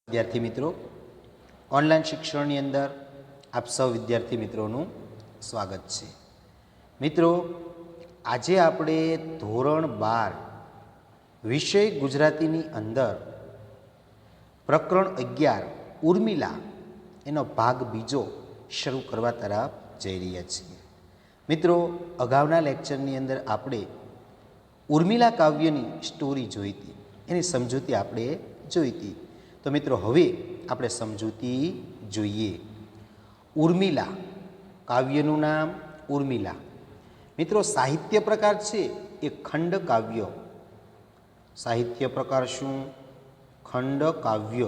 विद्यार्थी मित्रों, ऑनलाइन शिक्षण अंदर आप सौ विद्यार्थी मित्रों स्वागत है। मित्रों, आज आपणे धोरण 12 विषय गुजराती अंदर प्रकरण 11 उर्मिला एनो भाग बीजो शुरू करवा तरफ जई रह्या छीए। मित्रों, अगाउना लेक्चरनी अंदर आपणे उर्मिला काव्यनी स्टोरी जोई थी, एनी समजूती आपणे जोई थी। तो मित्रों, हवे आपणे समजूती जोईए। उर्मिला काव्यनु नाम उर्मिला। मित्रों, साहित्य प्रकार छे ए खंड काव्य। साहित्य प्रकार शुं? खंड काव्य।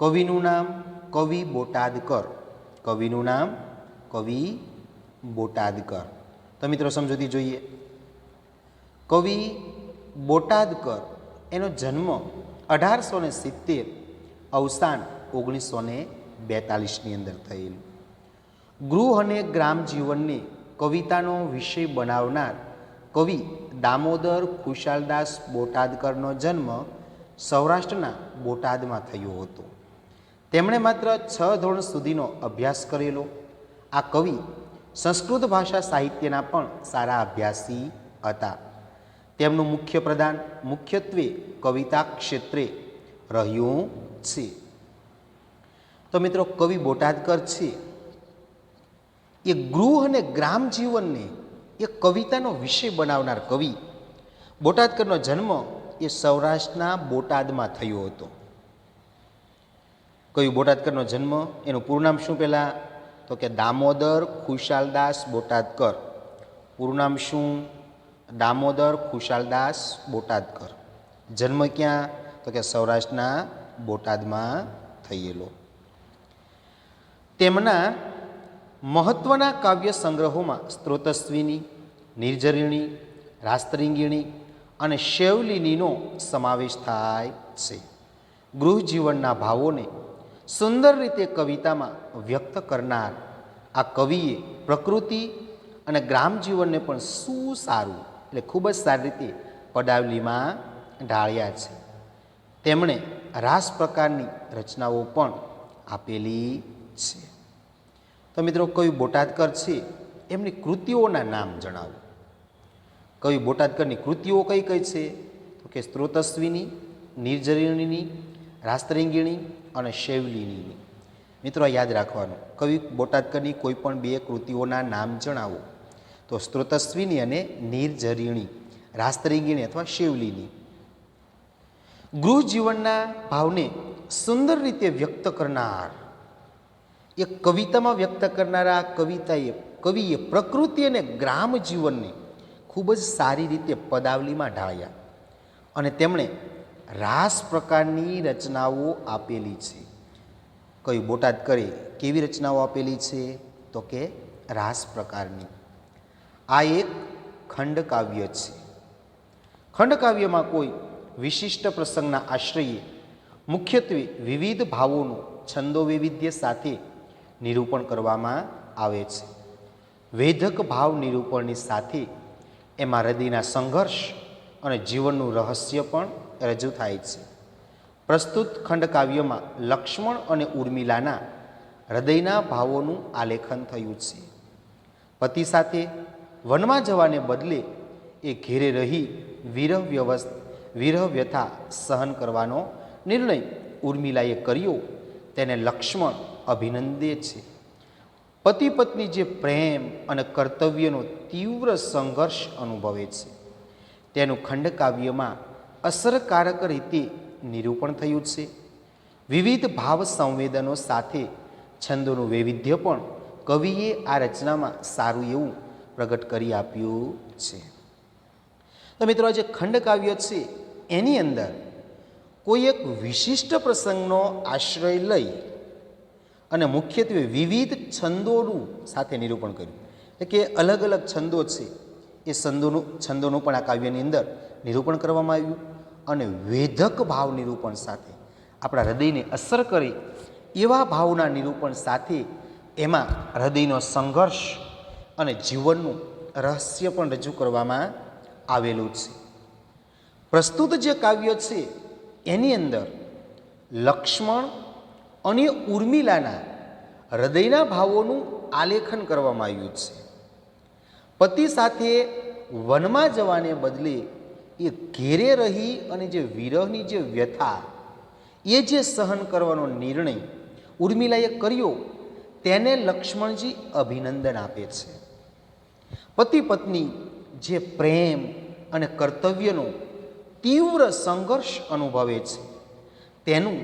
कविनु नाम कवि बोटादकर। कविनु नाम कवि बोटादकर। तो मित्रों, समजूती जोईए। कवि बोटादकर एनो जन्म 1870 अवसान 1942 ની અંદર થયેલું। ગૃહ અને ગ્રામ જીવનને કવિતાનો વિષય બનાવનાર કવિ દામોદર ખુશાલદાસ બોટાદકરનો જન્મ સૌરાષ્ટ્રના બોટાદમાં થયો હતો। તેમણે માત્ર 6 ધોરણ સુધીનો અભ્યાસ કરેલો। આ કવિ સંસ્કૃત ભાષા સાહિત્યના પણ સારા અભ્યાસી હતા। તેમનું મુખ્ય પ્રદાન મુખ્યત્વે કવિતા ક્ષેત્રે રહ્યું છે। તો મિત્રો, કવિ બોટાદકર છે એ ગૃહ અને ગ્રામ જીવનને એ કવિતાનો વિષય બનાવનાર કવિ। બોટાદકરનો જન્મ એ સૌરાષ્ટ્રના બોટાદમાં થયો હતો। કવિ બોટાદકરનો જન્મ, એનું પૂરું નામ શું પહેલા? તો કે દામોદર ખુશાલદાસ બોટાદકર। પૂરું નામ શું? દામોદર ખુશાલદાસ બોટાદકર। જન્મ ક્યાં? તો કે સૌરાષ્ટ્રના બોટાદમાં થયેલો। તેમના મહત્વના કાવ્ય સંગ્રહોમાં સ્ત્રોતસ્વીની, નિર્ઝરિણી, રાસ્તરીંગિણી અને શૈવલિનીનો સમાવેશ થાય છે। ગૃહ જીવનના ભાવોને સુંદર રીતે કવિતામાં વ્યક્ત કરનાર આ કવિએ પ્રકૃતિ અને ગ્રામ જીવનને પણ સુસારું એટલે ખૂબ જ સારી રીતે પદાવલીમાં ઢાળ્યા છે। તેમણે રાસ પ્રકારની રચનાઓ પણ આપેલી છે। તો મિત્રો, કવિ બોટાદકર છે એમની કૃતિઓના નામ જણાવો। કવિ બોટાદકરની કૃતિઓ કઈ કઈ છે? તો કે સ્ત્રોતસ્વીની, નિર્ઝરિણીની, રાસ્તરીંગિણી અને શૈવલિનીની। મિત્રો, યાદ રાખવાનું, કવિ બોટાદકરની કોઈ પણ 2 કૃતિઓના નામ જણાવો તો સ્ત્રોતસ્વીની અને નિર્ઝરિણી, રાસ્તરીંગિણી અથવા શૈવલિની। ગૃહ જીવનના ભાવને સુંદર રીતે વ્યક્ત કરનાર એ કવિતામાં વ્યક્ત કરનારા કવિએ પ્રકૃતિ અને ગ્રામ જીવનને ખૂબ જ સારી રીતે પદાવલીમાં ઢાળ્યા અને તેમણે રાસ પ્રકારની રચનાઓ આપેલી છે। કવિ બોટાદકરે કેવી રચનાઓ આપેલી છે? તો કે રાસ પ્રકારની। આ એક ખંડકાવ્ય છે। ખંડકાવ્યમાં કોઈ વિશિષ્ટ પ્રસંગના આશ્રયે મુખ્યત્વે વિવિધ ભાવોનું છંદો વૈવિધ્ય સાથે નિરૂપણ કરવામાં આવે છે। વેધક ભાવ નિરૂપણની સાથે એમાં હૃદયના સંઘર્ષ અને જીવનનું રહસ્ય પણ રજૂ થાય છે। પ્રસ્તુત ખંડકાવ્યમાં લક્ષ્મણ અને ઉર્મિલાના હૃદયના ભાવોનું આલેખન થયું છે। પતિ સાથે વનમાં જવાને બદલે એ ઘેરે રહી વિરહ વ્યથા સહન કરવાનો નિર્ણય ઉર્મિલાએ કર્યો તેને લક્ષ્મણ અભિનંદે છે। પતિ પત્ની જે પ્રેમ અને કર્તવ્યનો તીવ્ર સંઘર્ષ અનુભવે છે તેનું ખંડકાવ્યમાં અસરકારક રીતે નિરૂપણ થયું છે। વિવિધ ભાવ સંવેદનો સાથે છંદોનું વૈવિધ્ય પણ કવિએ આ રચનામાં સારું એવું પ્રગટ કરી આપ્યું છે। તો મિત્રો, આ જે ખંડકાવ્ય છે એની અંદર કોઈ એક વિશિષ્ટ પ્રસંગનો આશ્રય લઈ અને મુખ્યત્વે વિવિધ છંદોનું સાથે નિરૂપણ કર્યું। એટલે કે અલગ અલગ છંદો છે એ છંદોનું પણ આ કાવ્યની અંદર નિરૂપણ કરવામાં આવ્યું અને વેધક ભાવ નિરૂપણ સાથે આપણા હૃદયને અસર કરે એવા ભાવના નિરૂપણ સાથે એમાં હૃદયનો સંઘર્ષ અને જીવનનું રહસ્ય પણ રજૂ કરવામાં આવેલું છે। પ્રસ્તુત જે કાવ્ય છે એની અંદર લક્ષ્મણ અને ઉર્મિલાના હૃદયના ભાવોનું આલેખન કરવામાં આવ્યું છે. પતિ સાથે વનમાં જવાને બદલે એ ઘેરે રહી અને જે વિરહની જે વ્યથા એ જે સહન કરવાનો નિર્ણય ઉર્મિલાએ કર્યો તેને લક્ષ્મણજી અભિનંદન આપે છે. પતિ પત્ની જે પ્રેમ અને કર્તવ્યનો તીવ્ર સંઘર્ષ અનુભવે છે તેનું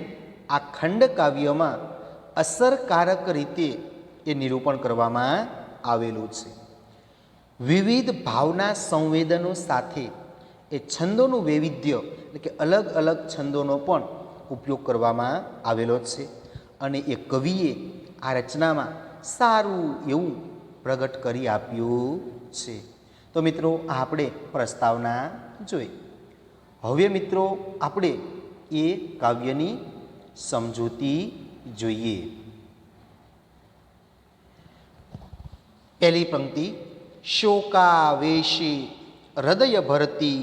આ ખંડકાવ્યમાં અસરકારક રીતે એ નિરૂપણ કરવામાં આવેલું છે. વિવિધ ભાવના સંવેદનો સાથે એ છંદોનું વૈવિધ્ય એટલે કે અલગ અલગ છંદોનો પણ ઉપયોગ કરવામાં આવેલો છે અને એ કવિએ આ રચનામાં સારું એવું પ્રગટ કરી આપ્યું છે. તો મિત્રો આપણે પ્રસ્તાવના જોઈ. હવે મિત્રો આપણે એ કાવ્યની સમજૂતી જોઈએ. પહેલી પંક્તિ, શોકાવેશી હૃદય ભરતી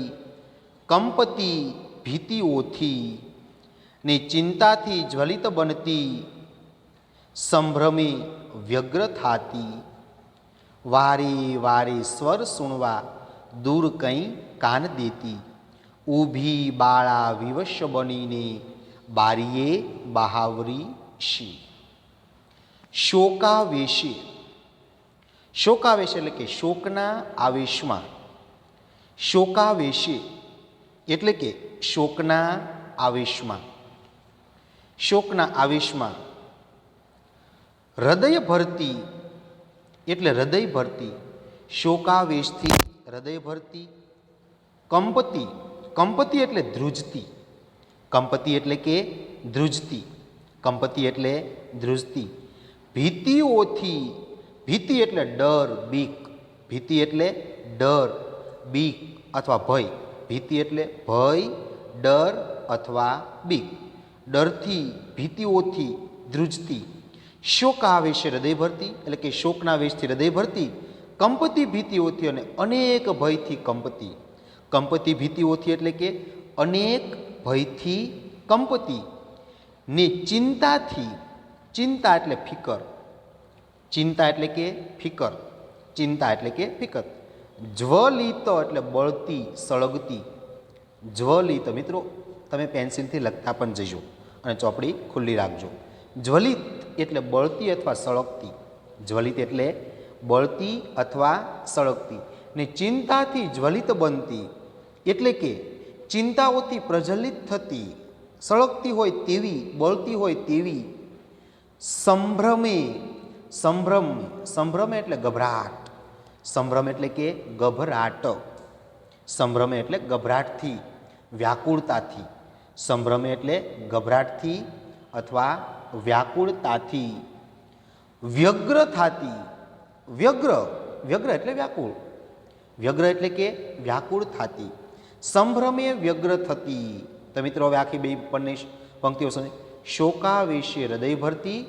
કંપતી ભીતિઓથી ને ચિંતાથી જ્વલિત બનતી સંભ્રમે વ્યગ્ર થાતી વારે વારે સ્વર સુણવા દૂર કંઈ કાન દેતી ઊભી બાળા વિવશ બનીને બારીએ બહાવરી શી. શોકાવેશી, શોકાવેશ એટલે કે શોકના આવેશમાં, શોકાવેશી એટલે કે શોકના આવેશમાં, શોકના આવેશમાં, હૃદય ભરતી એટલે હૃદય ભરતી, શોકાવેશથી હૃદય ભરતી, કંપતી, કંપતી એટલે ધ્રુજતી, કંપતી એટલે કે ધ્રુજતી, કંપતી એટલે ધ્રુજતી, ભીતિઓથી, ભીતિ એટલે ડર બીક, ભીતિ એટલે ડર બીક અથવા ભય, ભીતિ એટલે ભય ડર અથવા બીક, ડરથી ભીતિઓથી ધ્રુજતી, શોકાવેશે હૃદય ભરતી એટલે કે શોકના વેશથી હૃદય ભરતી, કંપતી ભીતિઓથી અને અનેક ભયથી કંપતી, કંપતી ભીતિઓથી એટલે કે અનેક ભયથી કંપતી, ને ચિંતાથી, ચિંતા એટલે ફિકર, ચિંતા એટલે કે ફિકર, ચિંતા એટલે કે ફિકર, જ્વલિત એટલે બળતી સળગતી, જ્વલિત મિત્રો તમે પેન્સિલથી લખતા પણ જજો અને ચોપડી ખુલ્લી રાખજો. જ્વલિત એટલે બળતી અથવા સળગતી, જ્વલિત એટલે બળતી અથવા સળગતી, ને ચિંતાથી જ્વલિત બનતી એટલે કે ચિંતાઓથી પ્રજ્વલિત થતી, સળગતી હોય તેવી, બળતી હોય તેવી, સંભ્રમે, સંભ્રમ, સંભ્રમ એટલે ગભરાટ, સંભ્રમ એટલે કે ગભરાટ, સંભ્રમે એટલે ગભરાટથી, વ્યાકુળતાથી, સંભ્રમે એટલે ગભરાટથી અથવા વ્યાકુળતાથી, વ્યગ્ર થાતી, વ્યગ્ર, વ્યગ્ર એટલે વ્યાકુળ, વ્યગ્ર એટલે કે વ્યાકુળ થાતી, સંભ્રમે વ્યગ્ર થતી. તો મિત્રો હવે આખી બે બંને પંક્તિઓ સમજ. શોકાવેશે હૃદય ભરતી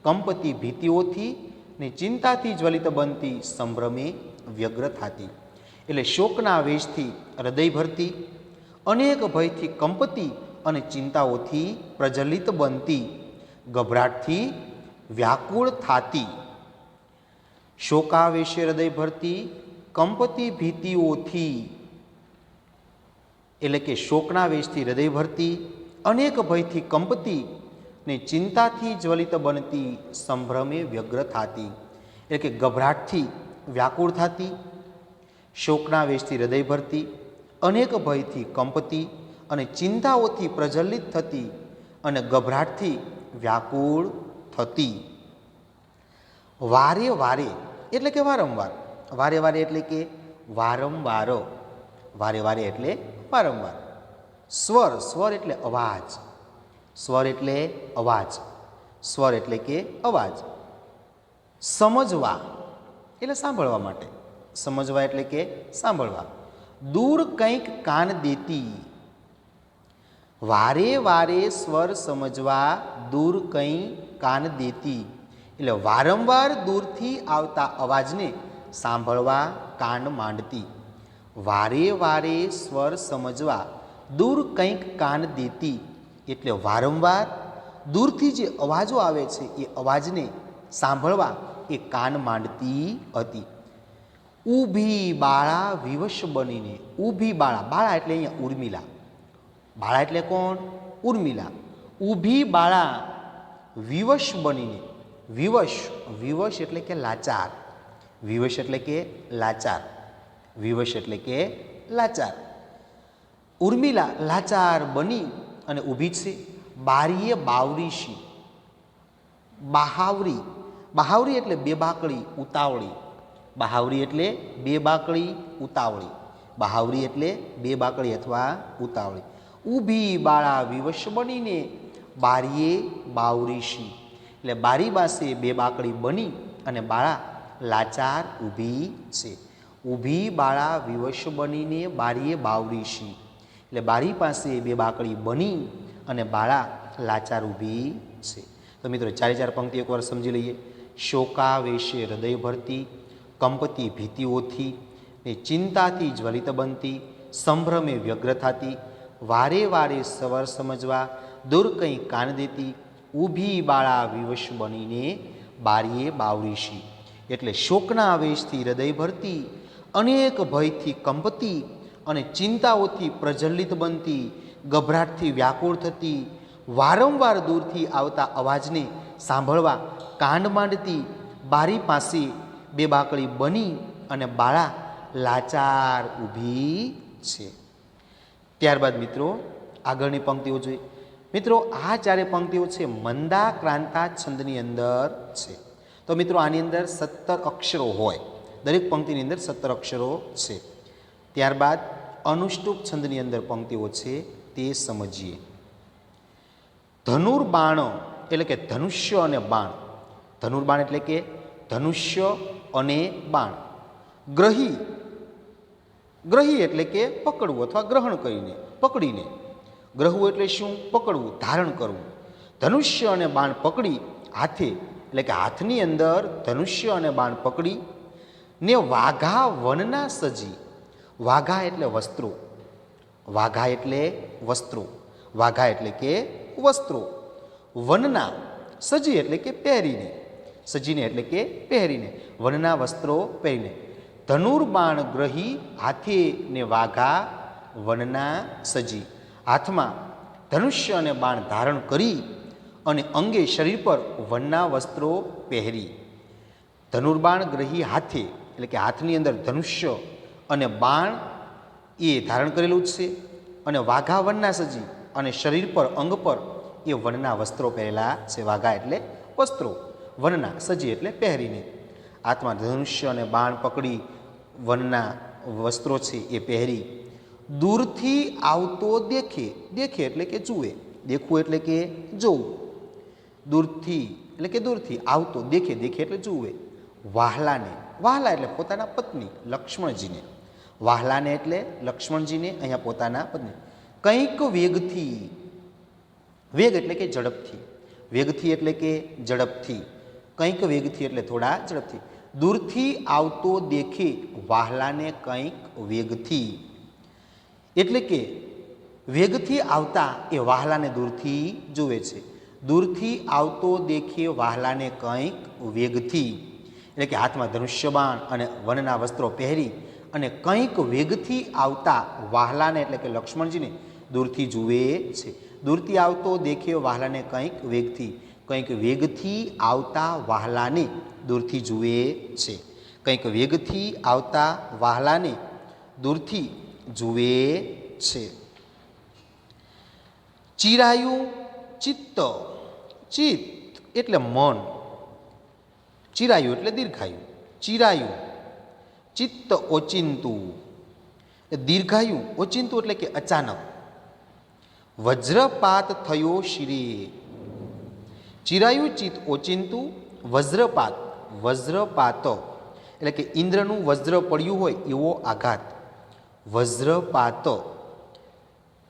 કંપતી ભીતિઓથી ને ચિંતાથી જ્વલિત બનતી સંભ્રમે વ્યગ્ર થાતી. એટલે શોકના વેશથી હૃદય ભરતી, અનેક ભયથી કંપતી અને ચિંતાઓથી પ્રજ્વલિત બનતી, ગભરાટથી વ્યાકુળ થાતી. શોકાવેશે હૃદય ભરતી કંપતી ભીતિઓથી એટલે કે શોકના વેશથી હૃદય ભરતી, અનેક ભયથી કંપતી ને ચિંતાથી જ્વલિત બનતી સંભ્રમે વ્યગ્ર થાતી એટલે કે ગભરાટથી વ્યાકુળ થાતી, શોકના વેશથી હૃદય ભરતી, અનેક ભયથી કંપતી અને ચિંતાઓથી પ્રજ્વલિત થતી અને ગભરાટથી વ્યાકુળ થતી. વારે વારે એટલે કે વારંવાર, વારે વારે એટલે કે વારંવાર, વારે વારે એટલે વારંવાર. સ્વર, સ્વર એટલે અવાજ, સ્વર એટલે અવાજ, સ્વર એટલે કે અવાજ. સમજવા એટલે સાંભળવા માટે, સમજવા એટલે કે સાંભળવા. દૂર કંઈક કાન દેતી, વારે વારે સ્વર સમજવા દૂર કંઈ કાન દેતી એટલે વારંવાર દૂરથી આવતા અવાજને સાંભળવા કાન માંડતી. વારે વારે સ્વર સમજવા દૂર કંઈક કાન દેતી એટલે વારંવાર દૂરથી જે અવાજો આવે છે એ અવાજને સાંભળવા એ કાન માંડતી હતી. ઊભી બાળા વિવશ બનીને, ઊભી બાળા, બાળા એટલે અહીંયા ઉર્મિલા, બાળા એટલે કોણ? ઉર્મિલા. ઊભી બાળા વિવશ બનીને, વિવશ, વિવશ એટલે કે લાચાર, વિવશ એટલે કે લાચાર, વિવશ એટલે કે લાચાર. ઉર્મિલા લાચાર બની અને ઊભી છે. બારીએ બાવરીશી, બહાવરી, બહાવરી એટલે બેબાકળી, ઉતાવળી, બહાવરી એટલે બેબાકળી, ઉતાવળી, બહાવરી એટલે બેબાકળી અથવા ઉતાવળી. ઊભી બાળા વિવશ બનીને બારીએ બાવરીશી, એટલે બારી પાસે બેબાકળી બની અને બાળા લાચાર ઊભી છે. ઊભી બાળા વિવશ બનીને બારીએ બાવરીશી, એટલે બારી પાસે બેબાકળી બની અને બાળા લાચાર ઊભી છે. તો મિત્રો ચારે ચાર પંક્તિ એકવાર સમજી લઈએ. શોકાવેશે હૃદય ભરતી, કંપતી ભીતિઓથી ને ચિંતાથી જ્વલિત બનતી, સંભ્રમે વ્યગ્ર થતી, વારે વારે સવાર સમજવા દૂર કંઈ કાન દેતી, ઊભી બાળા વિવશ બનીને બારીએ બાવરીશી, એટલે શોકના આવેશથી હૃદય ભરતી, અનેક ભયથી કંપતી અને ચિંતાઓથી પ્રજ્વલિત બનતી, ગભરાટથી વ્યાકુળ થતી, વારંવાર દૂરથી આવતા અવાજને સાંભળવા કાન માંડતી, બારી પાસે બેબાકળી બની અને બાળા લાચાર ઊભી છે. ત્યારબાદ મિત્રો આગળની પંક્તિઓ જોઈએ. મિત્રો આ ચારે પંક્તિઓ છે મંદા ક્રાંતા છંદની અંદર છે. તો મિત્રો આની અંદર 17 અક્ષરો હોય, દરેક પંક્તિની અંદર 17 અક્ષરો છે. ત્યારબાદ અનુષ્ટુપ છંદની અંદર પંક્તિઓ છે તે સમજીએ. ધનુર્બાણ એટલે કે ધનુષ્ય અને બાણ, ધનુર્બાણ એટલે કે ધનુષ્ય અને બાણ. ગ્રહી, ગ્રહી એટલે કે પકડવું અથવા ગ્રહણ કરીને, પકડીને. ગ્રહવું એટલે શું? પકડવું, ધારણ કરવું. ધનુષ્ય અને બાણ પકડી હાથે, એટલે કે હાથની અંદર ધનુષ્ય અને બાણ પકડી ને વાઘા વનના સજી, વાઘા એટલે વસ્ત્રો, વાઘા એટલે વસ્ત્રો, વાઘા એટલે કે વસ્ત્રો, વનના સજી એટલે કે પહેરીને, સજીને એટલે કે પહેરીને, વનના વસ્ત્રો પહેરીને. ધનુર્બાણ ગ્રહી હાથે ને વાઘા વનના સજી, હાથમાં ધનુષ્ય અને બાણ ધારણ કરી અને અંગે શરીર પર વનના વસ્ત્રો પહેરી. ધનુર્બાણ ગ્રહી હાથે એટલે કે હાથની અંદર ધનુષ્ય અને બાણ એ ધારણ કરેલું જ છે, અને વાઘા વનના સજી અને શરીર પર અંગ પર એ વનના વસ્ત્રો પહેરેલા છે. વાઘા એટલે વસ્ત્રો, વનના સજી એટલે પહેરીને. હાથમાં ધનુષ્ય અને બાણ પકડી વનના વસ્ત્રો છે એ પહેરી. દૂરથી આવતો દેખે, દેખે એટલે કે જુએ, દેખવું એટલે કે જોવું, દૂરથી એટલે કે દૂરથી આવતો, દેખે, દેખે એટલે જુએ. વાહલાને, વાહલા એટલે પોતાના પત્ની લક્ષ્મણજીને, વાહલાને એટલે લક્ષ્મણજીને, અહીંયા પોતાના પત્ની. કંઈક વેગથી, વેગ એટલે કે ઝડપથી, વેગથી એટલે કે ઝડપથી, કંઈક વેગથી એટલે થોડા ઝડપથી. દૂરથી આવતો દેખે વાહલાને કંઈક વેગથી, એટલે કે વેગથી આવતા એ વાહલાને દૂરથી જુએ છે. દૂરથી આવતો દેખે વાહલાને કંઈક વેગથી, એટલે કે હાથમાં ધનુષ્યબાણ અને વનના વસ્ત્રો પહેરી અને કંઈક વેગથી આવતા વાહલાને એટલે કે લક્ષ્મણજીને દૂરથી જુએ છે. દૂરથી આવતો દેખે વાહલાને કંઈક વેગથી, કંઈક વેગથી આવતા વાહલાને દૂરથી જુએ છે. કંઈક વેગથી આવતા વાહલાને દૂરથી જુએ છે. ચિરાયું ચિત્ત, ચિત્ત એટલે મન, ચિરાયું એટલે દીર્ઘાયું, ચિરાયું. ચિત્ત ઓચિંતું, દીર્ઘાયું. ઓચિંતું એટલે કે અચાનક. વજ્રપાત થયો શિરે, ચિરાયું ચિત્ત ઓચિંતું. વજ્રપાત, વજ્રપાત એટલે કે ઇન્દ્રનું વજ્ર પડ્યું હોય એવો આઘાત, વજ્રપાત.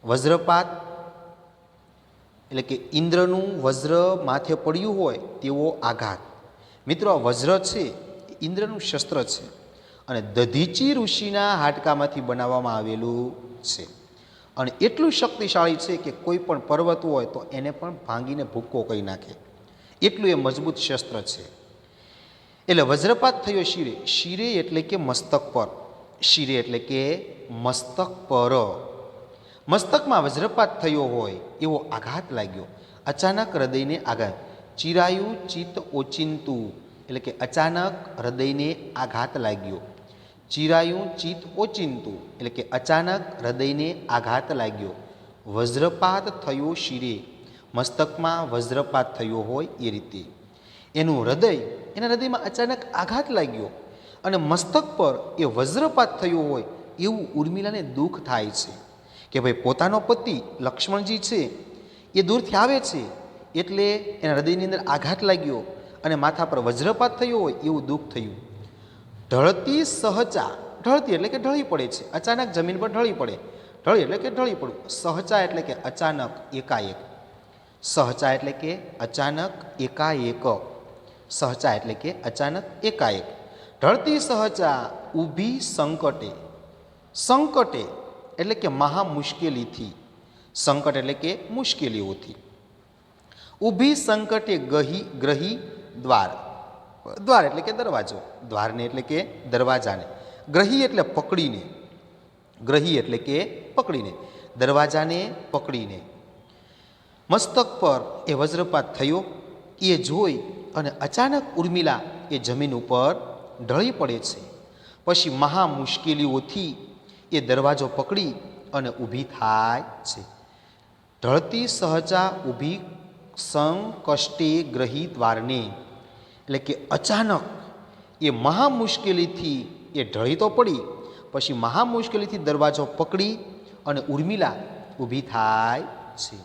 વજ્રપાત એટલે કે ઇન્દ્રનું વજ્ર માથે પડ્યું હોય તેવો આઘાત. મિત્રો આ વજ્ર છે ઇન્દ્રનું શસ્ત્ર છે અને દધીચી ઋષિના હાડકામાંથી બનાવવામાં આવેલું છે. અને એટલું શક્તિશાળી છે કે કોઈ પણ પર્વત હોય તો એને પણ ભાંગીને ભૂક્કો કરી નાખે, એટલું એ મજબૂત શસ્ત્ર છે. એટલે વજ્રપાત થયો શિરે. શિરે એટલે કે મસ્તક પર. શિરે એટલે કે મસ્તક પર. મસ્તકમાં વજ્રપાત થયો હોય એવો આઘાત લાગ્યો. અચાનક હૃદયને આઘાત. ચિરાયું ચિત્ત ઓચિંતું એટલે કે અચાનક હૃદયને આઘાત લાગ્યો. ચિરાયું ચિત્ત ઓચિંતું એટલે કે અચાનક હૃદયને આઘાત લાગ્યો. વજ્રપાત થયો શિરે. મસ્તકમાં વજ્રપાત થયો હોય એ રીતે એનું હૃદય, એના હૃદયમાં અચાનક આઘાત લાગ્યો અને મસ્તક પર એ વજ્રપાત થયો હોય એવું ઉર્મિલાને દુઃખ થાય છે કે ભાઈ પોતાનો પતિ લક્ષ્મણજી છે એ દૂરથી આવે છે એટલે એના હૃદયની અંદર આઘાત લાગ્યો અને માથા પર વજ્રપાત થયો હોય એવું દુઃખ થયું. ઢળતી સહચા. ઢળતી એટલે કે ઢળી પડે છે, અચાનક જમીન પર ઢળી પડે. ઢળી એટલે કે ઢળી પડવું. સહચા એટલે કે અચાનક, એકાએક. સહચા એટલે કે અચાનક, એકાએક. સહચા એટલે કે અચાનક, એકાએક. ઢળતી સહચા ઊભી સંકટે. સંકટે એટલે કે મહા મુશ્કેલીથી. સંકટ એટલે કે મુશ્કેલીઓથી. ઊભી સંકટે ગ્રહી દ્વાર. દ્વાર એટલે કે દરવાજો. દ્વારને એટલે કે દરવાજાને. ગ્રહી એટલે પકડીને. ગ્રહી એટલે કે પકડીને. દરવાજાને પકડીને. મસ્તક પર એ વજ્રપાત થયો એ જોઈ અને અચાનક ઉર્મિલા એ જમીન ઉપર ઢળી પડે છે. પછી મહા મુશ્કેલીઓથી એ દરવાજો પકડી અને ઊભી થાય છે. ઢળતી સહચા ઊભી સંકષ્ટે ગ્રહી દ્વારને એટલે કે અચાનક એ મહા મુશ્કેલીથી એ ઢળી તો પડી, પછી મહા મુશ્કેલીથી દરવાજો પકડી અને ઉર્મિલા ઊભી થાય છે.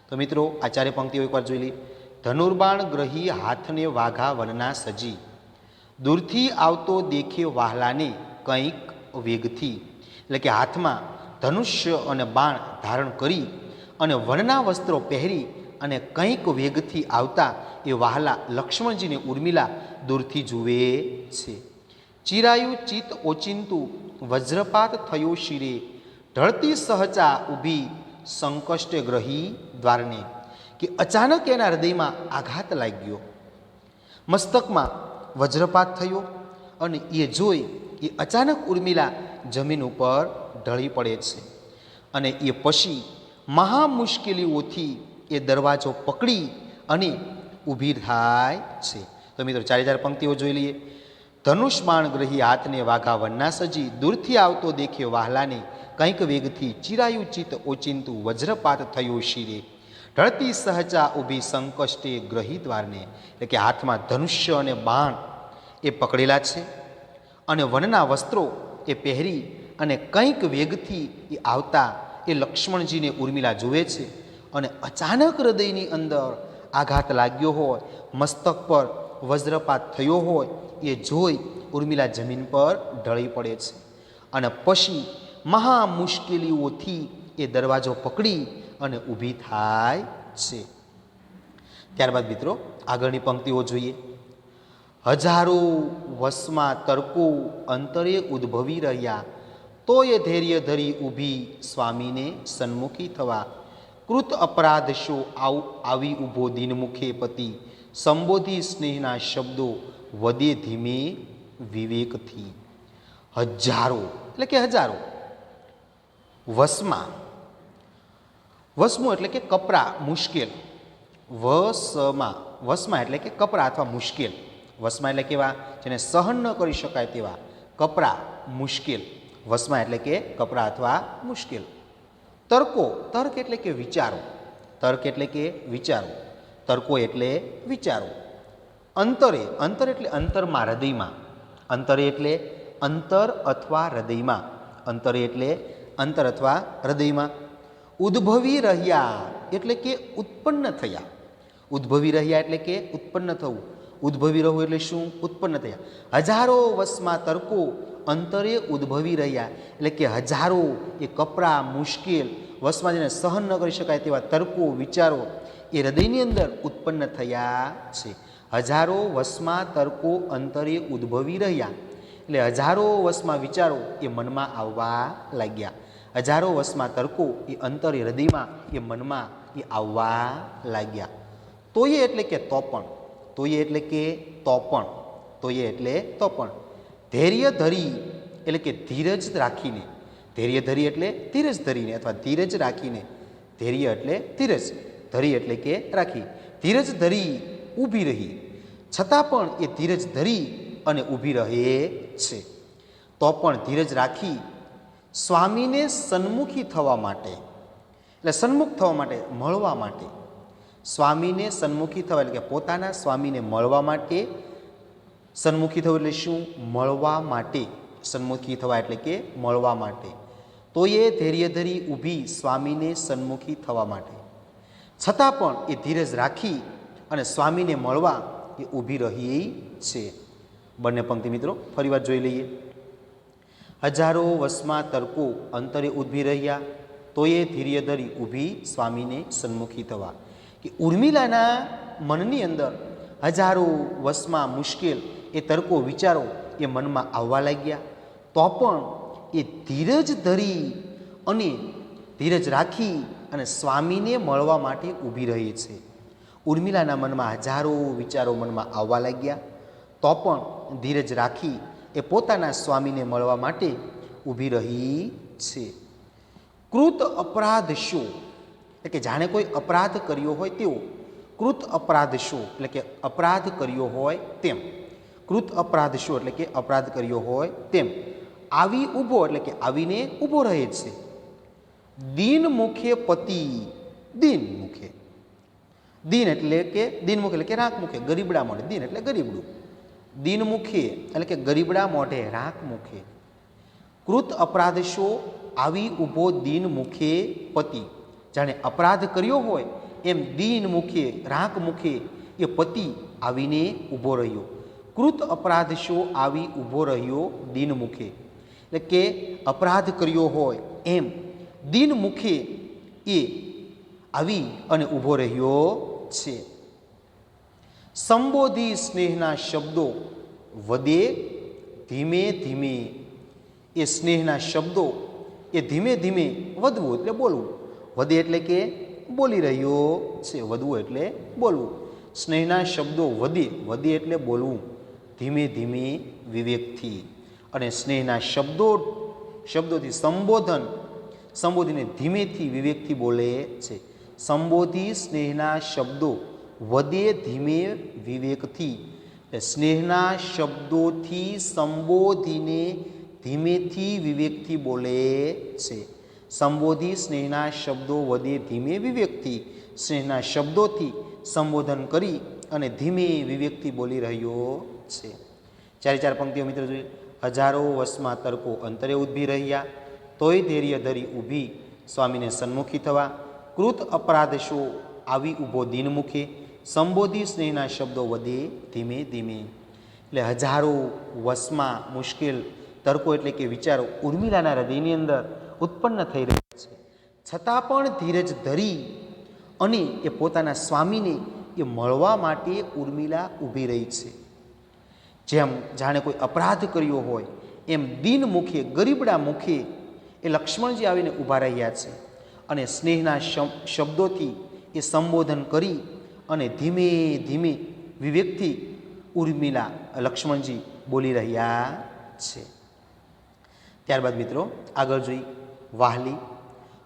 તો મિત્રો આ ચારે પંક્તિઓ એકવાર જોઈ લઈએ. ધનુર્બાણ ગ્રહી હાથને વાઘા વનના સજી. દૂરથી આવતો દેખે વાહલાને કંઈક વેગથી એટલે કે હાથમાં ધનુષ્ય અને બાણ ધારણ કરી અને વનના વસ્ત્રો પહેરી અને કંઈક વેગથી આવતા એ વહાલા લક્ષ્મણજીને ઉર્મિલા દૂરથી જુએ છે. ચિરાયું ચિત્ત ઓચિંતું વજ્રપાત થયો શિરે. ઢળતી સહચા ઊભી સંકષ્ટે ગ્રહી દ્વારને કે અચાનક એના હૃદયમાં આઘાત લાગ્યો. મસ્તકમાં વજ્રપાત થયો અને એ જોઈ એ અચાનક ઉર્મિલા જમીન ઉપર ઢળી પડે છે અને એ પછી મહા મુશ્કેલીઓથી એ દરવાજો પકડી અને ઊભી થાય છે. તો મિત્રો ચારે ચાર પંક્તિઓ જોઈ લઈએ. ધનુષ્માણ ગ્રહી હાથને વાઘા વનના સજી. દૂરથી આવતો દેખ્યો વાહલાને કંઈક વેગથી. ચિરાયું ચિત્ત ઓચિંતું વજ્રપાત થયો શિરે. ઢળતી સહચા ઊભી સંકષ્ટે ગ્રહી દ્વારને એટલે કે હાથમાં ધનુષ્ય અને બાણ એ પકડેલા છે અને વનના વસ્ત્રો એ પહેરી અને કંઈક વેગથી એ આવતા એ લક્ષ્મણજીને ઉર્મિલા જુએ છે અને અચાનક હૃદયની અંદર આઘાત લાગ્યો હોય, મસ્તક પર વજ્રપાત થયો હોય એ જોઈ ઉર્મિલા જમીન પર ઢળી પડે છે અને પછી મહા મુશ્કેલીઓથી એ દરવાજો પકડી અને ઊભી થાય છે. ત્યારબાદ મિત્રો આગળની પંક્તિઓ જોઈએ. હજારો વસમાં તર્કો અંતરે ઉદ્ભવી રહ્યા, તો એ ધૈર્ય ધરી ઊભી સ્વામીને સન્મુખી થવા. કૃત અપરાધ શો આવી ઊભો દિનમુખે પતિ, સંબોધી સ્નેહના શબ્દો વદે ધીમે વિવેકથી. હજારો એટલે કે હજારો. વસમાં. વસમો એટલે કે કપરા, મુશ્કેલ. વસમાં. વસમાં એટલે કે કપરા અથવા મુશ્કેલ. વસમાં એટલે કેવા? જેને સહન ન કરી શકાય તેવા. કપરા, મુશ્કેલ. વસમાં એટલે કે કપરા અથવા મુશ્કેલ. તર્કો. તર્ક એટલે કે વિચારો. તર્ક એટલે કે વિચારો. તર્કો એટલે વિચારો. અંતરે. અંતર એટલે અંતરમાં, હૃદયમાં. અંતરે એટલે અંતર અથવા હૃદયમાં. અંતરે એટલે અંતર અથવા હૃદયમાં. ઉદ્ભવી રહ્યા એટલે કે ઉત્પન્ન થયા. ઉદ્ભવી રહ્યા એટલે કે ઉત્પન્ન થવું. ઉદ્ભવી રહું એટલે શું? ઉત્પન્ન થયા. હજારો વસમાં તર્કો અંતરે ઉદ્ભવી રહ્યા એટલે કે હજારો એ કપરા, મુશ્કેલ, વસમાં જેને સહન ન કરી શકાય તેવા તર્કો, વિચારો એ હૃદયની અંદર ઉત્પન્ન થયા છે. હજારો વસમાં તર્કો અંતરે ઉદ્ભવી રહ્યા એટલે હજારો વસમાં વિચારો એ મનમાં આવવા લાગ્યા. હજારો વર્ષમાં તર્કો એ અંતરે હૃદયમાં એ મનમાં એ આવવા લાગ્યા. તોય એટલે કે તો પણ, તોય એટલે કે તો પણ, તોય એટલે તો પણ, ધૈર્ય ધરી એટલે કે ધીરજ રાખીને, ધૈર્ય ધરી એટલે ધીરજ ધરીને અથવા ધીરજ રાખીને, ધૈર્ય એટલે ધીરજ, ધરી એટલે કે રાખી, ધીરજ ધરી ઊભી રહી. છતાં પણ એ ધીરજ ધરી અને ઊભી રહે છે. તો પણ ધીરજ રાખી સ્વામીને સન્મુખી થવા માટે, એટલે સન્મુખ થવા માટે, મળવા માટે, સ્વામીને સન્મુખી થવા એટલે કે પોતાના સ્વામીને મળવા માટે, સન્મુખી થવું એટલે શું? મળવા માટે. સન્મુખી થવા એટલે કે મળવા માટે. તો એ ધૈર્ય ધરી ઊભી સ્વામીને સન્મુખી થવા માટે. છતાં પણ એ ધીરજ રાખી અને સ્વામીને મળવા એ ઊભી રહી છે. બંને પંક્તિ મિત્રો ફરીવાર જોઈ લઈએ. હજારો વર્ષમાં તર્કો અંતરે ઊભી રહ્યા, તો એ ધૈર્ય ધરી ઊભી સ્વામીને સન્મુખી થવા. કે ઉર્મિલાના મનની અંદર હજારો વર્ષમાં મુશ્કેલ એ તર્કો વિચારો એ મનમાં આવવા લાગ્યા. તો પણ એ ધીરજ ધરી અને ધીરજ રાખી અને સ્વામીને મળવા માટે ઊભી રહી છે. ઉર્મિલાના મનમાં હજારો વિચારો મનમાં આવવા લાગ્યા. તો પણ ધીરજ રાખી એ પોતાના સ્વામીને મળવા માટે ઊભી રહી છે. કૃત અપરાધ શો એટલે કે જાણે કોઈ અપરાધ કર્યો હોય તેવો, કૃત અપરાધ શો એટલે કે અપરાધ કર્યો હોય તેમ, કૃત અપરાધ શો એટલે કે અપરાધ કર્યો હોય તેમ, આવી ઊભો એટલે કે આવીને ઊભો રહે છે. દીન મુખે પતિ, દીન મુખે, દીન એટલે કે દીન મુખે એટલે કે રાખ મુખે, ગરીબડા મોઢે, દીન એટલે ગરીબડું, દીન મુખે એટલે કે ગરીબડા મોઢે, રાખ મુખે. કૃત અપરાધ શો આવી ઊભો દીન મુખે પતિ, જાણે અપરાધ કર્યો હોય એમ દીન મુખે રાખ મુખે એ પતિ આવીને ઊભો રહ્યો. કૃત અપરાધ શો આવી ઊભો રહ્યો દીન મુખે એટલે કે અપરાધ કર્યો હોય એમ દીન મુખે એ આવી અને ઊભો રહ્યો છે. સંબોધી સ્નેહના શબ્દો વધે ધીમે ધીમે, એ સ્નેહના શબ્દો એ ધીમે ધીમે વધવું એટલે બોલવું, વધે એટલે કે બોલી રહ્યો છે, વધવું એટલે બોલવું. સ્નેહના શબ્દો વધે, વધે એટલે બોલવું, ધીમે ધીમે વિવેકથી, અને સ્નેહના શબ્દોથી સંબોધન, સંબોધીને ધીમેથી વિવેકથી બોલે છે. સંબોધી સ્નેહના શબ્દો વધે ધીમે વિવેકથી, સ્નેહના શબ્દોથી સંબોધીને ધીમેથી વિવેકથી બોલે છે. સંબોધી સ્નેહના શબ્દો વધે ધીમે વિવેકથી, સ્નેહના શબ્દોથી સંબોધન કરી અને ધીમે વિવેકથી બોલી રહ્યો છે. ચારે ચાર પંક્તિઓ મિત્રો જોઈએ. હજારો વર્ષમાં તર્કો અંતરે ઊભી રહ્યા, તોય ધૈર્ય ધરી ઊભી સ્વામીને સન્મુખી થવા. કૃત અપરાધ શો આવી ઊભો દીન મુખે, સંબોધી સ્નેહના શબ્દો વધે ધીમે ધીમે. એટલે હજારો વર્ષમાં મુશ્કેલ તર્કો એટલે કે વિચારો ઉર્મિલાના હૃદયની અંદર ઉત્પન્ન થઈ રહ્યા છે. છતાં પણ ધીરજ ધરી અને એ પોતાના સ્વામીને એ મળવા માટે ઉર્મિલા ઊભી રહી છે. જેમ જાણે કોઈ અપરાધ કર્યો હોય એમ દીન મુખે, ગરીબડા મુખે એ લક્ષ્મણજી આવીને ઊભા રહ્યા છે અને સ્નેહના શબ્દોથી એ સંબોધન કરી અને ધીમે ધીમે વિવેકથી ઉર્મિલા લક્ષ્મણજી બોલી રહ્યા છે. ત્યારબાદ મિત્રો આગળ જોઈ. વાહલી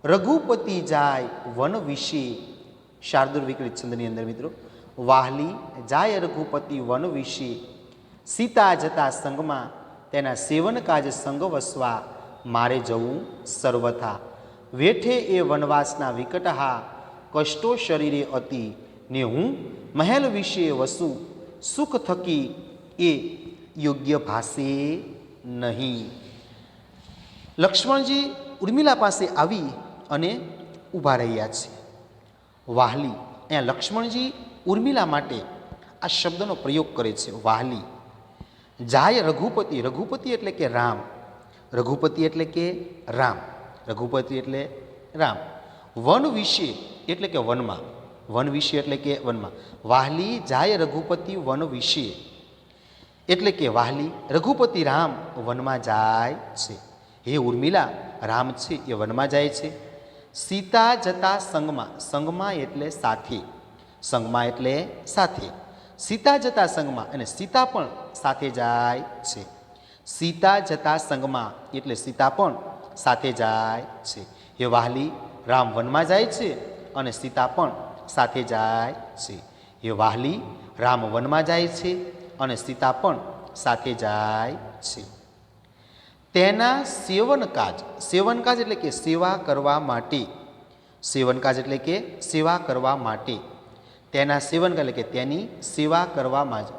રઘુપતિ જાય વન વિશે, શાર્દુલ વિકલિત છંદની અંદર મિત્રો, વાહલી જાય રઘુપતિ વન વિશે, સીતા જતા સંગમાં તેના સેવન કાજ સંગ વસવા, મારે જવું સર્વથા. વેઠે એ વનવાસના વિકટહા, કષ્ટો શરીરે અતિ, ને હું મહેલ વિશે વસું, સુખ થકી એ યોગ્ય ભાષે નહીં. લક્ષ્મણજી ઉર્મિલા પાસે આવી અને ઊભા રહ્યા છે. વાહલી, અહીંયા લક્ષ્મણજી ઉર્મિલા માટે આ શબ્દનો પ્રયોગ કરે છે, વાહલી. જાય રઘુપતિ, રઘુપતિ એટલે કે રામ, રઘુપતિ એટલે કે રામ, રઘુપતિ એટલે રામ. વન વિશે એટલે કે વનમાં, વન વિશે એટલે કે વનમાં. વાહલી જાય રઘુપતિ વન વિશે એટલે કે વાહલી રઘુપતિ રામ વનમાં જાય છે. હે ઉર્મિલા, રામ છે એ વનમાં જાય છે. સીતા જતા સંગમાં, સંગમાં એટલે સાથે, સંગમાં એટલે સાથે, સીતા જતા સંગમાં, અને સીતા પણ સાથે જાય છે. સીતા જતા સંગમાં એટલે સીતા પણ સાથે જાય છે. એ વાહલી રામ વનમાં જાય છે અને સીતા પણ સાથે જાય છે. એ વાહલી રામ વનમાં જાય છે અને સીતા પણ સાથે જાય છે. તેના સેવનકાજ, સેવનકાજ એટલે કે સેવા કરવા માટે, સેવનકાજ એટલે કે સેવા કરવા માટે, તેના સેવનકાજ એટલે કે તેની સેવા કરવામાં જ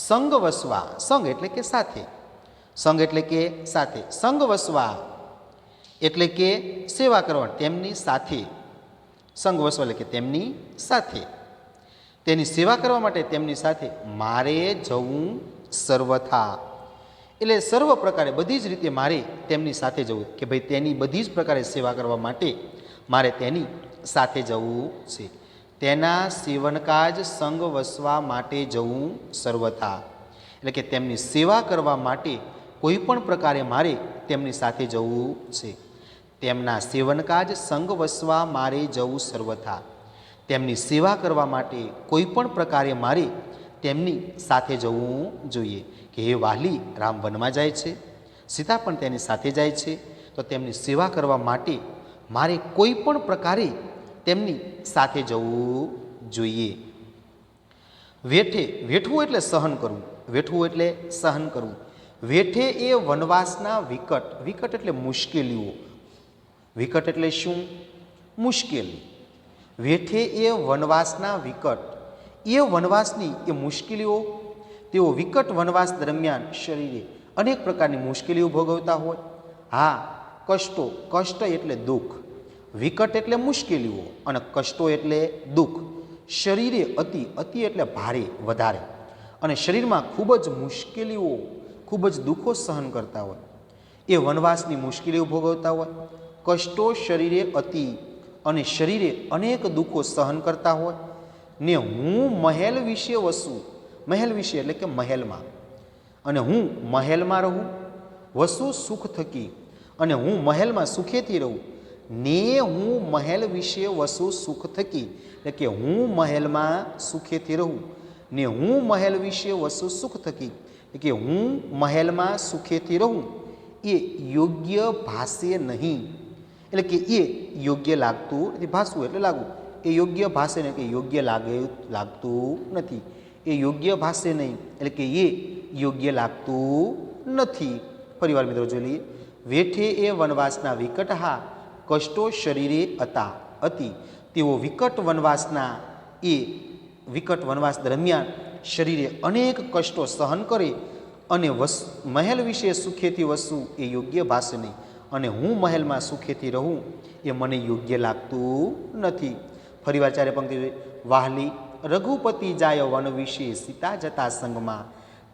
સંગ વસવા, સંગ એટલે કે સાથે, સંગ એટલે કે સાથે, સંગ વસવા એટલે કે સેવા કરવા, તેમની સાથે, સંગ વસવા એટલે કે તેમની સાથે, તેની સેવા કરવા માટે તેમની સાથે મારે જવું સર્વથા, એટલે સર્વ પ્રકારે બધી જ રીતે મારે તેમની સાથે જવું, કે ભાઈ તેની બધી જ પ્રકારે સેવા કરવા માટે મારે તેની સાથે જવું છે. તેના સેવનકાજ સંગ વસવા માટે જવું સર્વથા, એટલે કે તેમની સેવા કરવા માટે કોઈ પણ પ્રકારે મારે તેમની સાથે જવું છે. તેમના સેવનકાજ સંગ વસવા મારે જવું સર્વથા, તેમની સેવા કરવા માટે કોઈ પણ પ્રકારે મારે તેમની સાથે જવું જોઈએ. કે હે વાલી રામ વનમાં જાય છે, સીતા પણ તેની સાથે જાય છે, તો તેમની સેવા કરવા માટે મારે કોઈ પણ પ્રકારે તેમની સાથે જવું જોઈએ. વેઠે, વેઠવું એટલે સહન કરવું, વેઠવું એટલે સહન કરવું. વેઠે એ વનવાસના વિકટ, વિકટ એટલે મુશ્કેલીઓ, વિકટ એટલે શું? મુશ્કેલી. વેઠે એ વનવાસના વિકટ, એ વનવાસની એ મુશ્કેલીઓ, તેઓ વિકટ વનવાસ દરમિયાન શરીરે અનેક પ્રકારની મુશ્કેલીઓ ભોગવતા હોય. હા, કષ્ટો, કષ્ટ એટલે દુઃખ, વિકટ એટલે મુશ્કેલીઓ અને કષ્ટો એટલે દુઃખ. શરીરે અતિ, અતિ એટલે ભારે, વધારે, અને શરીરમાં ખૂબ જ મુશ્કેલીઓ, ખૂબ જ દુઃખો સહન કરતા હોય, એ વનવાસની મુશ્કેલીઓ ભોગવતા હોય. કષ્ટો શરીરે અતિ, અને શરીરે અનેક દુઃખો સહન કરતા હોય ને હું મહેલ વિશે વસું, મહેલ વિશે એટલે કે મહેલમાં, અને હું મહેલમાં રહું, વસું સુખ થકી, અને હું મહેલમાં સુખેથી રહું, ને હું મહેલ વિશે વસું સુખ થકી, એટલે કે હું મહેલમાં સુખેથી રહું, ને હું મહેલ વિશે વસું સુખ થકી, એટલે કે હું મહેલમાં સુખેથી રહું, એ યોગ્ય ભાષે નહીં, એટલે કે એ યોગ્ય લાગતું નથી. ભાષવું એટલે લાગવું, એ યોગ્ય ભાષે નહીં, કે યોગ્ય લાગતું નથી, એ યોગ્ય ભાષે નહીં, એટલે કે એ યોગ્ય લાગતું નથી. ફરીવાર મિત્રો જોઈ લઈએ. વેઠે એ વનવાસના વિકટ, હા કષ્ટો શરીરે હતા, અતિ, તેઓ વિકટ વનવાસના, એ વિકટ વનવાસ દરમિયાન શરીરે અનેક કષ્ટો સહન કરે, અને મહેલ વિશે સુખેથી વસવું એ યોગ્ય ભાષે નહીં, અને હું મહેલમાં સુખેથી રહું એ મને યોગ્ય લાગતું નથી. ફરીવાર ચારે પંક્તિ જોઈ. વાહલી રઘુપતિ જાય વન વિશે સીતા જતા સંગમાં,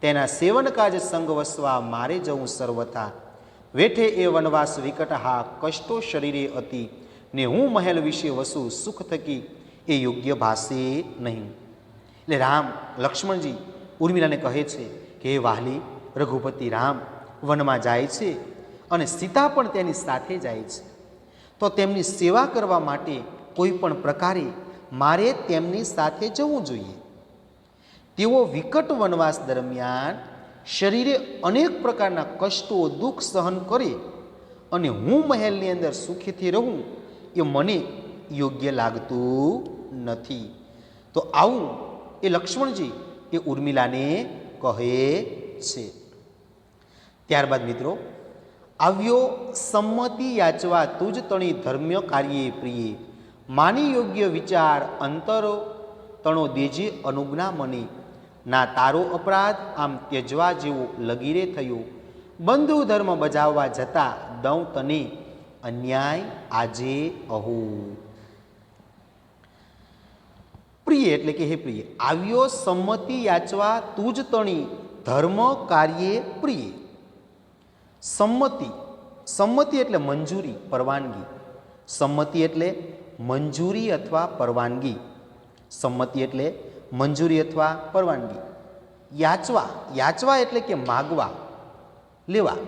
તેના સેવનકાજ સંગ વસવા મારે જવું સર્વથા. વેઠે એ વનવાસ વિકટ, હા કષ્ટો શરીરે અતિ, ને હું મહેલ વિશે વસું સુખ થકી, એ યોગ્ય ભાષે નહીં. એટલે રામ, લક્ષ્મણજી ઉર્મિલાને કહે છે કે હે વાહલી રઘુપતિ રામ વનમાં જાય છે અને સીતા પણ તેની સાથે જાય છે, તો તેમની સેવા કરવા માટે કોઈ પણ પ્રકારે મારે તેમની સાથે જવું જોઈએ. તેઓ વિકટ વનવાસ દરમિયાન શરીરે અનેક પ્રકારના કષ્ટો, દુઃખ સહન કરે, અને હું મહેલની અંદર સુખીથી રહું એ મને યોગ્ય લાગતું નથી. તો આવું એ લક્ષ્મણજી એ ઉર્મિલાને કહે છે. ત્યારબાદ મિત્રો, આવ્યો સંમતિ યાચવા તુજ તણી ધર્મ્ય કાર્યે પ્રિયે, માની યોગ્ય વિચાર અંતરો તણો દેજે અનુજ્ઞા મને, ના તારો અપરાધ આમ ત્યજવા જેવો લગીરે થયો, બંધુ ધર્મ બજાવવા જતા દઉં તને અન્યાય આજે અહો. પ્રિય એટલે કે હે પ્રિય, આવ્યો સંમતિ યાચવા તુજ તણી ધર્મ કાર્યે પ્રિય. સંમતિ, સંમતિ એટલે મંજૂરી, પરવાનગી. સંમતિ એટલે મંજૂરી અથવા પરવાનગી. સંમતિ એટલે મંજૂરી અથવા પરવાનગી. યાચવા, યાચવા એટલે કે માગવા, લેવા.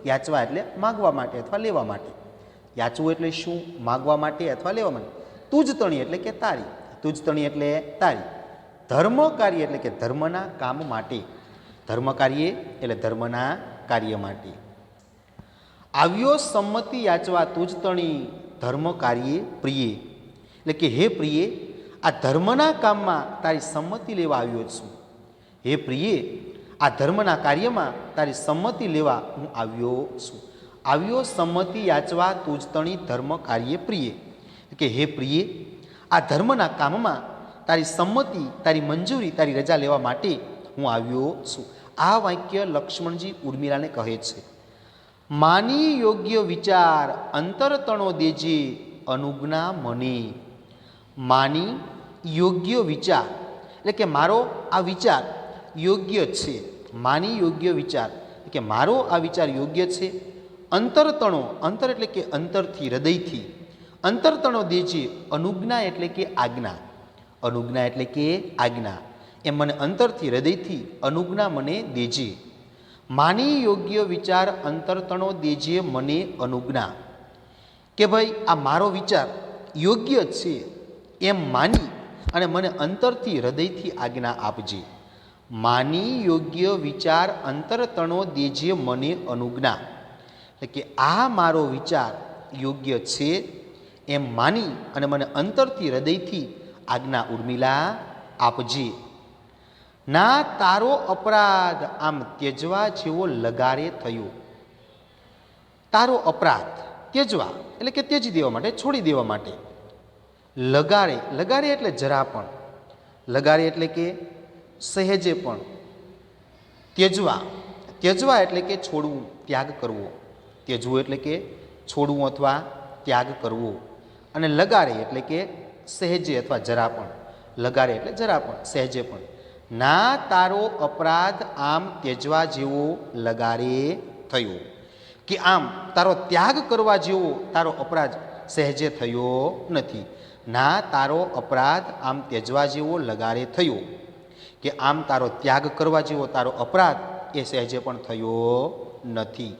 યાચવા એટલે માગવા માટે અથવા લેવા માટે. યાચવું એટલે શું? માગવા માટે અથવા લેવા માટે. તુજતણી એટલે કે તારી. તુજતણી એટલે તારી. ધર્મ કાર્ય એટલે કે ધર્મના કામ માટે. ધર્મ કાર્ય એટલે ધર્મના કાર્ય માટે. આવ્યો સંમતિ યાચવા તુજતણી ધર્મ કાર્યે પ્રિયે, એટલે કે હે પ્રિયે, આ ધર્મના કામમાં તારી સંમતિ લેવા આવ્યો છું. હે પ્રિયે, આ ધર્મના કાર્યમાં તારી સંમતિ લેવા હું આવ્યો છું. આવ્યો સંમતિ યાચવા તુજતણી ધર્મ કાર્ય પ્રિયે, એટલે કે હે પ્રિયે, આ ધર્મના કામમાં તારી સંમતિ, તારી મંજૂરી, તારી રજા લેવા માટે હું આવ્યો છું. આ વાક્ય લક્ષ્મણજી ઉર્મિલાને કહે છે. માની યોગ્ય વિચાર અંતરતણો દેજે અનુજ્ઞા મને. માની યોગ્ય વિચાર એટલે કે મારો આ વિચાર યોગ્ય છે. માની યોગ્ય વિચાર એટલે કે મારો આ વિચાર યોગ્ય છે. અંતરતણો, અંતર એટલે કે અંતરથી, હૃદયથી. અંતરતણો દેજે અનુજ્ઞા એટલે કે આજ્ઞા. અનુજ્ઞા એટલે કે આજ્ઞા. એમ મને અંતરથી, હૃદયથી અનુજ્ઞા મને દેજે. માની યોગ્ય વિચાર અંતરતણો દેજે મને અનુજ્ઞા, કે ભાઈ આ મારો વિચાર યોગ્ય છે એમ માની અને મને અંતરથી, હૃદયથી આજ્ઞા આપજે. માની યોગ્ય વિચાર અંતરતણો દેજે મને અનુજ્ઞા, એટલે કે આ મારો વિચાર યોગ્ય છે એમ માની અને મને અંતરથી, હૃદયથી આજ્ઞા ઉર્મિલા આપજે. ના તારો અપરાધ આમ ત્યજવા જેવો લગારે થયો. તારો અપરાધ, ત્યજવા એટલે કે ત્યજી દેવા માટે, છોડી દેવા માટે. લગારે, લગારે એટલે જરા પણ. લગારે એટલે કે સહેજે પણ. ત્યજવા, ત્યજવા એટલે કે છોડવું, ત્યાગ કરવો. ત્યજવું એટલે કે છોડવું અથવા ત્યાગ કરવો. અને લગારે એટલે કે સહેજે અથવા જરા પણ. લગારે એટલે જરા પણ, સહેજે પણ. ના તારો અપરાધ આમ ત્યજવા જેવો લગારે થયો, કે આમ તારો ત્યાગ કરવા જેવો તારો અપરાધ સહેજે થયો નથી. ના તારો અપરાધ આમ ત્યજવા જેવો લગારે થયો, કે આમ તારો ત્યાગ કરવા જેવો તારો અપરાધ એ સહેજે પણ થયો નથી.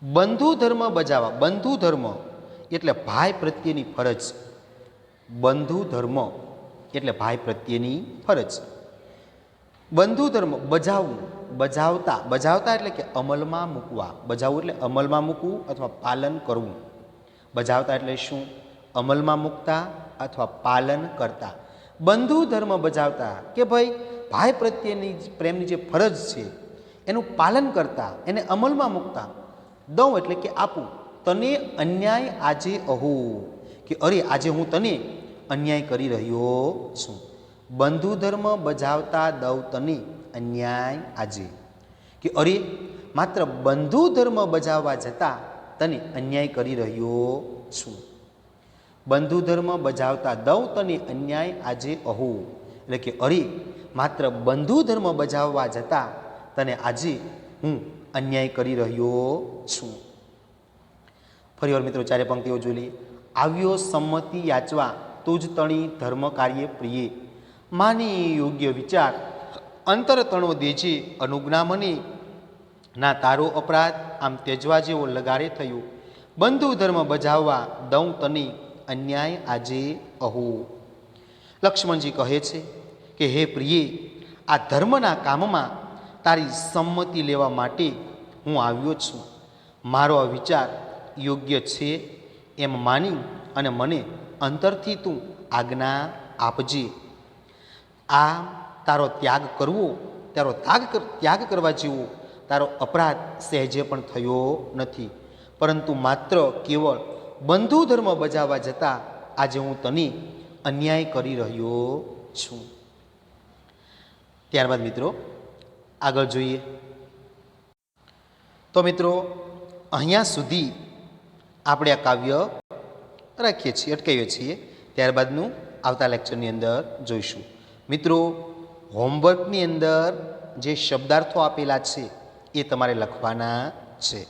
બંધુ ધર્મ બજાવવા. બંધુ ધર્મ એટલે ભાઈ પ્રત્યેની ફરજ. બંધુ ધર્મ એટલે ભાઈ પ્રત્યેની ફરજ. બંધુ ધર્મ બજાવવું, બજાવતા. બજાવતા એટલે કે અમલમાં મૂકવા. બજાવવું એટલે અમલમાં મૂકવું અથવા પાલન કરવું. બજાવતા એટલે શું? અમલમાં મૂકતા અથવા પાલન કરતા. બંધુ ધર્મ બજાવતા, કે ભાઈ પ્રત્યેની પ્રેમની જે ફરજ છે એનું પાલન કરતા, એને અમલમાં મૂકતા. દઉં એટલે કે આપું. તને અન્યાય આજે અહો, કે અરે આજે હું તને અન્યાય કરી રહ્યો છું. બંધુ ધર્મ બજાવતા દઉં તને અન્યાય આજે, કે અરે માત્ર બંધુ ધર્મ બજાવવા જતાં તને અન્યાય કરી રહ્યો છું. બંધુ ધર્મ બજાવતા દઉં તને અન્યાય આજે અહો, એટલે કે અરે માત્ર બંધુ ધર્મ બજાવવા જતાં તને આજે હું અન્યાય કરી રહ્યો છું. ફરી વાર મિત્રો ચારે પંક્તિઓ જોઈ લઈએ. આવ્યો સંમતિ યાચવા તુજતણી ધર્મ કાર્ય પ્રિયે. માની યોગ્ય વિચાર અંતરતણો દેજે અનુજ્ઞા મને. ના તારો અપરાધ આમ ત્યજવા જેવો લગારે થયો. બંધુ ધર્મ બજાવવા દઉં તને અન્યાય આજે અહો. લક્ષ્મણજી કહે છે કે હે પ્રિયે, આ ધર્મના કામમાં તારી સંમતિ લેવા માટે હું આવ્યો છું. મારો આ વિચાર યોગ્ય છે એમ માની અને મને અંતરથી તું આજ્ઞા આપજે. આ તારો ત્યાગ કરવો, તારો ત્યાગ કરવા જેવો તારો અપરાધ સહેજે પણ થયો નથી, પરંતુ માત્ર કેવળ બંધુ ધર્મ બજાવવા જતાં આજે હું તને અન્યાય કરી રહ્યો છું. ત્યારબાદ મિત્રો આગળ જોઈએ તો મિત્રો અહીંયા સુધી આપણે આ કાવ્ય રાખીએ છીએ, અટકાવીએ છીએ. ત્યારબાદનું આવતા લેક્ચરની અંદર જોઈશું. મિત્રો હોમવર્કની અંદર જે શબ્દાર્થો આપેલા છે એ તમારે લખવાના છે.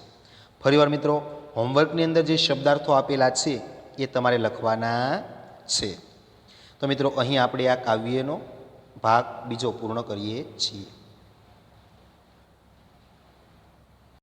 ફરીવાર મિત્રો હોમવર્કની અંદર જે શબ્દાર્થો આપેલા છે એ તમારે લખવાના છે. તો મિત્રો અહીં આપણે આ કાવ્યનો ભાગ બીજો પૂર્ણ કરીએ છીએ.